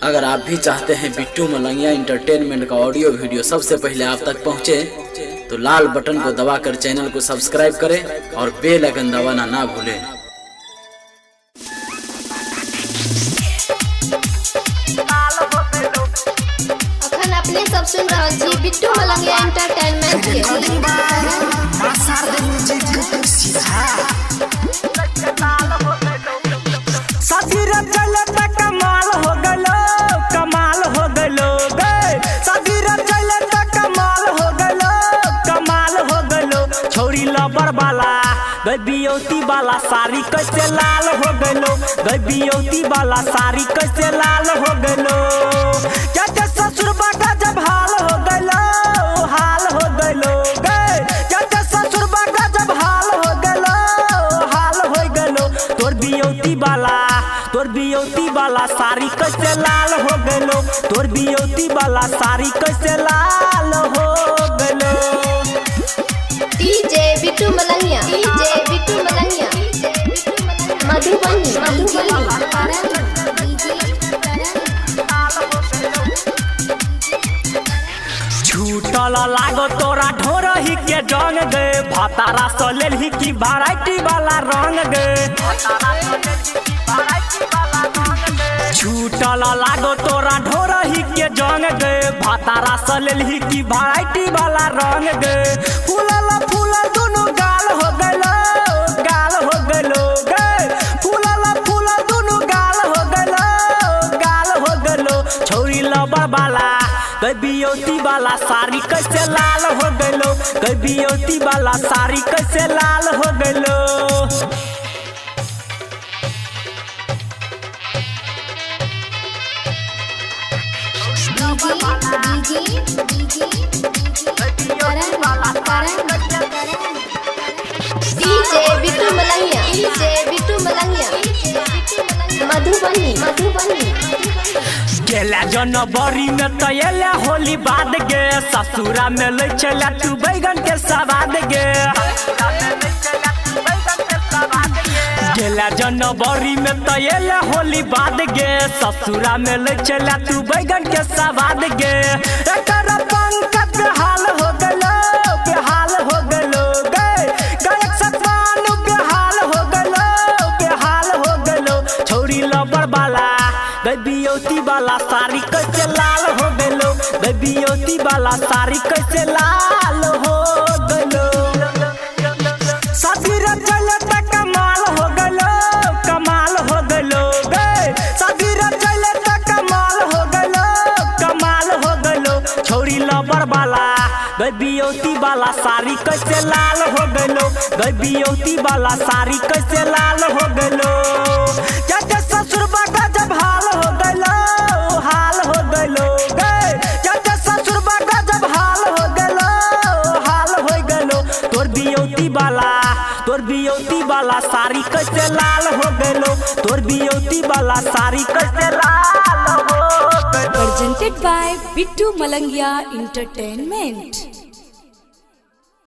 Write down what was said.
अगर आप भी चाहते हैं बिट्टू मलंगिया इंटरटेनमेंट का ऑडियो वीडियो सबसे पहले आप तक पहुंचे, तो लाल बटन को दबाकर चैनल को सब्सक्राइब करें और बेल आइकन दबाना ना भूलें। अखन अपने सब सुन रहे छी बिट्टू मलंगिया एंटरटेनमेंट साथी रे चले त कमाल हो गलो, कमाल हो गलो गे। साथी रे चले त कमाल हो गलो, कमाल हो गलो। छोरी लबर वाला गबियोती वाला साड़ी कैसे लाल हो गलो, गबियोती वाला साड़ी कैसे लाल हो गलो। क्या क्या ससुर बाका जब हाल हो गलो, हाल हो गलो गे। क्या क्या ससुर बाका जब हाल हो गलो, हाल हो गलो। तोर बियोती वाला साड़ी कैसे लाल हो गलो, तोर बियोती वाला साड़ी कैसे लाल हो गलो। डीजे बिट्टू मलंगिया, डीजे बिट्टू मलंगिया मधुबनी, छूटल लागो तोरा ढोरही के जंग गे। भातारा सलेल ही की वैरायटी वाला रंग गे। छूटल लागो तोरा ढोरही के जंग गे। भातारा सलेल ही की वैरायटी वाला रंग गे। फूलल फूलल दोनों गाल हो गलो, गाल हो गलो गे। फूलल फूलल दोनों गाल हो गलो, गाल हो गलो। छौरी लबर वाला गबियोती वाला साड़ी कैसे लाल हो गलो, गबियोती वाला साड़ी कैसे लाल हो गलो। डीजे बिट्टू मलंगिया, डीजे बिट्टू मलंगिया मधुबनी, गेला जनवरी में तयला होली बाद गे। ससुरा में ले चला तू बैगन के सवाद गे। गेला जनवरी में तयला होली बाद गे। ससुरा में ले चला तू बैगन के सवाद गे। एकर पंकज बेहाल हो गलो, बेहाल हो गलो गे। गायक सतवान बेहाल हो गलो, बेहाल हो गलो। छौरी लबर वाला गबियोती वाला साड़ी कैसे लाल हो गलो, गबियोती वाला साड़ी कैसे लाल हो गलो। साथी रे चले त कमाल हो गलो, कमाल हो गलो गे। साथी रे चले त कमाल हो गलो, कमाल हो गलो। छौरी लबर वाला गबियोती वाला साड़ी कैसे लाल हो गलो, गबियोती वाला साड़ी कैसे लाल हो गलो। क्या क्या ससुर बाका जब हाल हो गलो, हाल हो गलो गे। क्या क्या ससुर बाका जब हाल हो गलो, हाल हो गलो। तोर बियोती वाला साड़ी कैसे लाल हो गलो, तोर बियोती वाला साड़ी कैसे लाल हो गलो। Presented by Bittu Malangiya Entertainment।